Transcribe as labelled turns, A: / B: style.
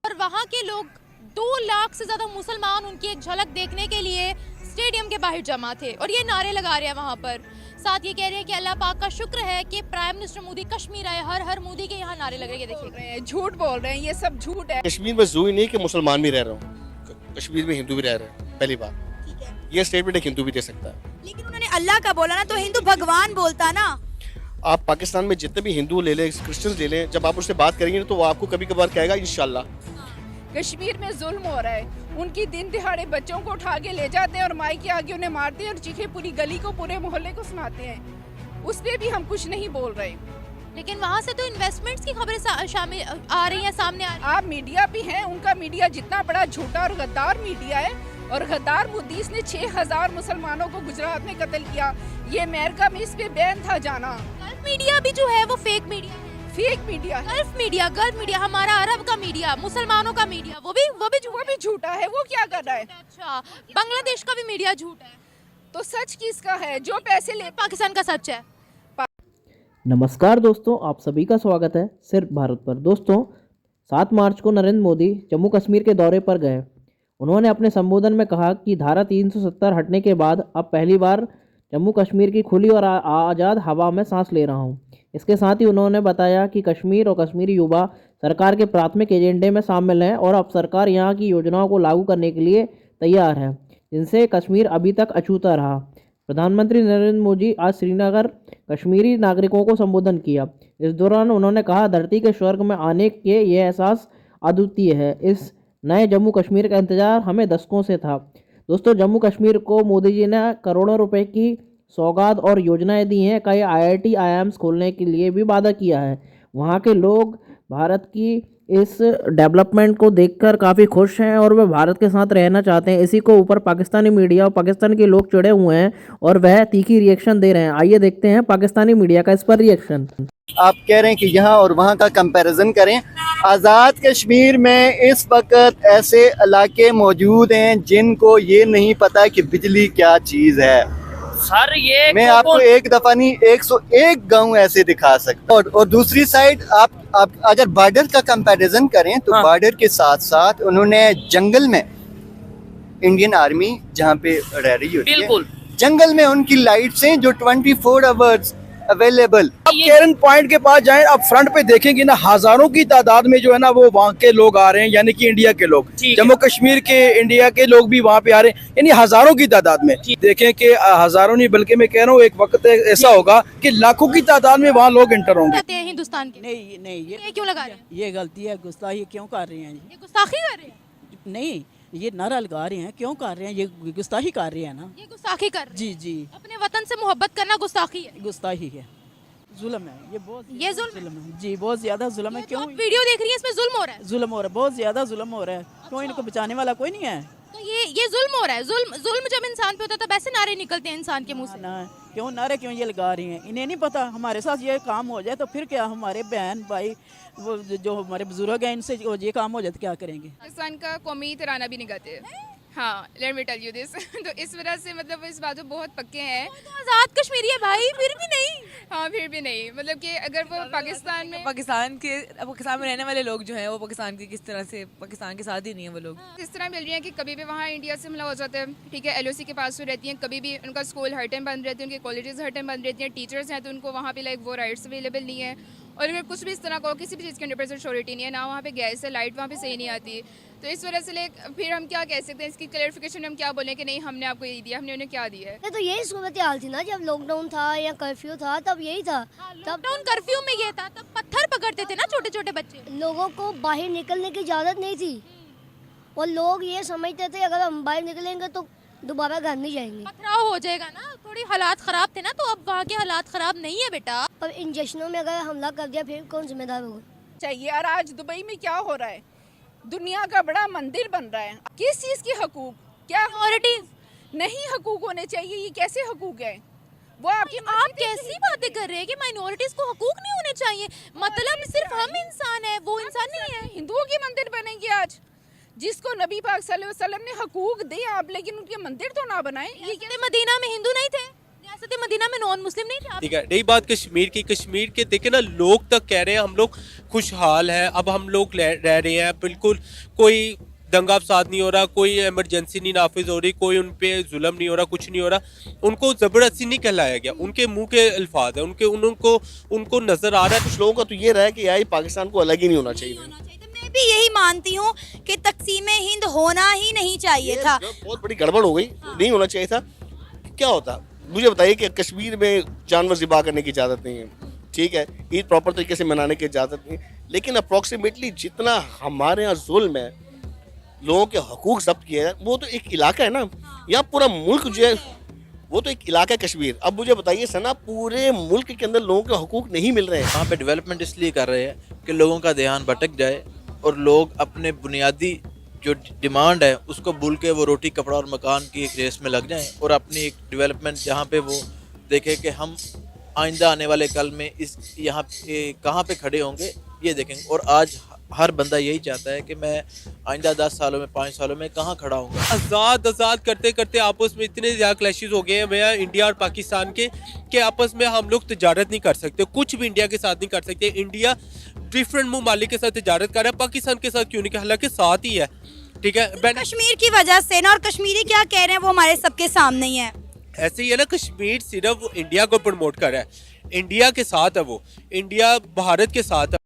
A: और वहाँ के लोग 2 लाख से ज्यादा मुसलमान उनकी एक झलक देखने के लिए स्टेडियम के बाहर जमा थे और ये नारे लगा रहे हैं वहाँ पर। साथ ये कह रहे हैं कि अल्लाह पाक का शुक्र है कि प्राइम मिनिस्टर मोदी कश्मीर आए, हर हर मोदी के यहाँ नारे लग रहे हैं। देखिए
B: झूठ बोल रहे हैं, ये सब झूठ है।
C: कश्मीर में जरूरी नहीं कि मुसलमान भी रह रहे हो, कश्मीर में हिंदू भी रह रहे हैं। पहली बात ये स्टेटमेंट एक हिंदू भी दे सकता है।
D: लेकिन उन्होंने अल्लाह का बोला ना, तो हिंदू भगवान बोलता ना।
C: आप पाकिस्तान में जितने भी हिंदू ले लें, क्रिश्चियंस ले लें, जब आप उससे बात करेंगे तो वो आपको कभी कभार कहेगा इंशाल्लाह।
B: कश्मीर में जुल्म हो रहा है, उनकी दिन दिहाड़े बच्चों को उठा के ले जाते हैं और माई के आगे उन्हें मारते हैं और चीखें पूरी गली को, पूरे मोहल्ले को सुनाते हैं। उस पर भी हम कुछ नहीं बोल रहे।
A: लेकिन वहाँ से तो इन्वेस्टमेंट्स की खबरें शामिल आ रही हैं, सामने आ रही हैं।
B: आप मीडिया भी हैं, उनका मीडिया जितना बड़ा झूठा और गद्दार मीडिया है, और गद्दार मुदीस ने 6000 मुसलमानों को गुजरात में कत्ल किया। ये अमेरिका में इस पे बैन था जाना।
A: गल्फ मीडिया भी जो है वो फेक मीडिया है।
B: फेक मीडिया है।
A: गल्फ मीडिया हमारा अरब का मीडिया, मुसलमानों का मीडिया, वो भी
B: झूठा है। वो क्या कर रहा है?
A: अच्छा, बांग्लादेश का भी मीडिया झूठा है।
B: तो सच किसका है? जो पैसे ले
A: पाकिस्तान का सच है।
E: नमस्कार दोस्तों, आप सभी का स्वागत है सिर्फ भारत पर। दोस्तों, 7 मार्च को नरेंद्र मोदी जम्मू कश्मीर के दौरे पर गए। उन्होंने अपने संबोधन में कहा कि धारा 370 हटने के बाद अब पहली बार जम्मू कश्मीर की खुली और आज़ाद हवा में सांस ले रहा हूं। इसके साथ ही उन्होंने बताया कि कश्मीर और कश्मीरी युवा सरकार के प्राथमिक एजेंडे में शामिल हैं और अब सरकार यहां की योजनाओं को लागू करने के लिए तैयार है, जिनसे कश्मीर अभी तक अछूता रहा। प्रधानमंत्री नरेंद्र मोदी आज श्रीनगर कश्मीरी नागरिकों को संबोधन किया। इस दौरान उन्होंने कहा, धरती के स्वर्ग में आने के ये एहसास अद्वितीय है। इस नए जम्मू कश्मीर का इंतजार हमें दशकों से था। दोस्तों, जम्मू कश्मीर को मोदी जी ने करोड़ों रुपए की सौगात और योजनाएं दी हैं। कई IIT IIMs खोलने के लिए भी वादा किया है। वहाँ के लोग भारत की इस डेवलपमेंट को देखकर काफ़ी खुश हैं और वह भारत के साथ रहना चाहते हैं। इसी को ऊपर पाकिस्तानी मीडिया और पाकिस्तान के लोग चिढ़े हुए हैं और वह तीखी रिएक्शन दे रहे हैं। आइए देखते हैं पाकिस्तानी मीडिया का इस पर रिएक्शन।
F: आप कह रहे हैं कि यहाँ और वहाँ का कंपैरिजन करें। आज़ाद कश्मीर में इस वक्त ऐसे इलाके मौजूद हैं जिनको ये नहीं पता कि बिजली क्या चीज़ है।
G: सर ये
F: मैं आपको एक दफा नहीं 101 गांव ऐसे दिखा सकता हूँ। और दूसरी साइड आप अगर बॉर्डर का कंपैरिजन करें तो बॉर्डर के साथ साथ उन्होंने जंगल में इंडियन आर्मी जहाँ पे रह रही होती है, जंगल में उनकी लाइट्स हैं जो 24 आवर्स अवेलेबल।
G: अब केरन पॉइंट के पास जाएं, आप फ्रंट पे देखेंगे ना, हजारों की तादाद में जो है ना वो वहाँ के लोग आ रहे हैं, यानी कि इंडिया के लोग, जम्मू कश्मीर के इंडिया के लोग भी वहाँ पे आ रहे हैं, यानी हजारों की तादाद में। देखें कि हजारों नहीं बल्कि मैं कह रहा हूँ एक वक्त ऐसा होगा कि लाखों की तादाद में वहाँ लोग इंटर होंगे।
A: हिंदुस्तान के
H: नहीं
A: ये क्यों लगा रहे हैं?
H: ये गलती है, गुस्ताखी क्यों कर रहे हैं?
A: ये गुस्ताखी कर रहे हैं?
H: नहीं, ये नारा लगा रहे हैं, क्यों कर रहे हैं? ये गुस्ताखी कर रहे हैं ना।
A: ये गुस्ताखी कर रहे हैं।
H: जी
A: अपने वतन से मोहब्बत करना गुस्ताखी है।
H: गुस्ताखी है, जुल्म है, ये बहुत
A: जुल्म
H: है जी, बहुत ज्यादा जुल्म है।
A: तो
H: क्यों
A: आप वीडियो देख रही है, इसमें जुल्म हो रहा है।
H: जुल्म हो रहा है, बहुत ज्यादा जुल्म हो रहा है। क्यों इनको बचाने वाला कोई नहीं है?
A: तो ये जुल्म हो रहा है। जुल्म जब इंसान पे होता है तब ऐसे नारे निकलते हैं इंसान के मुंह से।
H: ना क्यों नारे क्यों ये लगा रही हैं? इन्हें नहीं पता हमारे साथ ये काम हो जाए तो फिर क्या, हमारे बहन भाई वो जो हमारे बुजुर्ग हैं इनसे ये काम हो जाए तो क्या करेंगे?
I: पाकिस्तान का कौमी तराना भी नहीं गाते। हाँ, let me tell you this. तो इस वजह से मतलब इस बात में बहुत पक्के हैं।
A: तो आजाद कश्मीरी है भाई, फिर भी नहीं।
I: हाँ, फिर भी नहीं, मतलब कि अगर वो पाकिस्तान में
J: रहने वाले लोग जो हैं वो पाकिस्तान की किस तरह से पाकिस्तान के साथ ही नहीं है। वो लोग
I: इस तरह मिल रही हैं कि कभी भी वहाँ इंडिया से हमला हो जाता है, ठीक है, LOC के पास तो रहती हैं, कभी भी उनका स्कूल हर टाइम बंद रहती है, उनके कॉलेजेस हर टाइम बंद रहती हैं, टीचर्स हैं तो उनको वहाँ पे लाइक वो राइट्स अवेलेबल नहीं है। और अगर कुछ भी इस तरह का हो, किसी भी चीज़ की 100% श्योरिटी नहीं है, ना वहाँ पे गैस है, लाइट वहाँ पे सही नहीं आती। तो इस वजह से फिर हम क्या कह सकते हैं, इसकी क्लैरिफिकेशन में हम क्या बोलें कि नहीं हमने आपको यही दिया, हमने उन्हें क्या दिया है।
K: तो यही सूरत हाल थी ना, जब लॉकडाउन था या कर्फ्यू था तब यही था।
A: लॉकडाउन कर्फ्यू में ये था, तब पत्थर पकड़ते थे ना छोटे छोटे बच्चे।
K: लोगों को बाहर निकलने की इजाज़त नहीं थी और लोग ये समझते थे अगर हम बाहर निकलेंगे तो दोबारा घर नहीं जाएंगे,
A: पथराव हो जाएगा ना। थोड़ी हालात खराब थे ना, तो अब वहाँ के हालात खराब नहीं है बेटा।
K: पर इन जश्नों में अगर हमला कर दिया फिर कौन जिम्मेदार होगा?
B: चाहिए। और आज दुबई में क्या हो रहा है, दुनिया का बड़ा मंदिर बन रहा है। किस चीज़ की हकूक, क्या माइनॉरिटीज नहीं हकूक होने चाहिए? ये कैसे हकूक है? वो
A: आप कैसी बातें कर रहे हैं कि माइनॉरिटीज को हकूक नहीं होने चाहिए? मतलब सिर्फ हम इंसान है, वो इंसान नहीं है।
B: हिंदुओं के मंदिर बनेंगे आज, जिसको नबी पाक सल्लल्लाहु अलैहि वसल्लम ने हकूक दिए आप, लेकिन उनके मंदिर तो ना बनाएं।
A: ये मदीना में हिंदू नहीं थे? रियासत मदीना में नॉन मुस्लिम नहीं थे?
L: ठीक है, रही बात कश्मीर की, कश्मीर के देखे ना लोग तक कह रहे हैं हम लोग खुशहाल हैं, अब हम लोग रह रहे हैं, बिल्कुल कोई दंगा फसाद नहीं हो रहा, कोई इमरजेंसी नहीं नाफिज हो रही, कोई उन पे जुल्म नहीं हो रहा, कुछ नहीं हो रहा। उनको ज़बरदस्ती नहीं कहलाया गया, उनके मुंह के अल्फाज है, उनको नज़र आ रहा है।
C: कुछ लोगों का तो ये रहा है कि यार पाकिस्तान को अलग ही नहीं होना चाहिए।
D: मैं भी यही मानती हूँ कि तकसीम हिंद होना ही नहीं चाहिए था।
C: बहुत बड़ी गड़बड़ हो गई, नहीं होना चाहिए था। क्या होता मुझे बताइए कि कश्मीर में जानवर ज़िबा करने की इजाज़त नहीं है, ठीक है, ईद प्रॉपर तरीके से मनाने की इजाज़त नहीं है, लेकिन अप्रॉक्सीमेटली जितना हमारे यहाँ जुल्म है, लोगों के हकूक जब्त किए हैं, वो तो एक इलाका है ना, यहाँ पूरा मुल्क जो है वो तो एक इलाका है कश्मीर। अब मुझे बताइए सना, पूरे मुल्क के अंदर लोगों के हकूक नहीं मिल रहे हैं।
M: वहाँ पे डेवलपमेंट इसलिए कर रहे हैं कि लोगों का ध्यान भटक जाए और लोग अपने बुनियादी जो डिमांड है उसको भूल के वो रोटी कपड़ा और मकान की एक रेस में लग जाएं और अपनी एक डेवलपमेंट जहाँ पे वो देखें कि हम आइंदा आने वाले कल में इस यहाँ कहाँ पे खड़े होंगे ये देखेंगे। और आज हर बंदा यही चाहता है कि मैं आइंदा 10 सालों में 5 सालों में कहाँ खड़ा हूँ।
L: आज़ाद करते करते आपस में इतने ज़्यादा क्लैशेस हो गए हैं भैया इंडिया और पाकिस्तान के कि आपस में हम लोग तजारत नहीं कर सकते, कुछ भी इंडिया के साथ नहीं कर सकते। इंडिया डिफरेंट ममालिक के साथ तजारत कर रहा है, पाकिस्तान के साथ क्यों नहीं, हालांकि साथ ही है, ठीक है।
D: कश्मीर की वजह से ना, और कश्मीरी क्या कह रहे हैं वो हमारे सबके सामने ही है।
L: ऐसे ही है ना, कश्मीर सिर्फ इंडिया को प्रमोट कर रहा है, इंडिया के साथ है, वो इंडिया भारत के साथ है।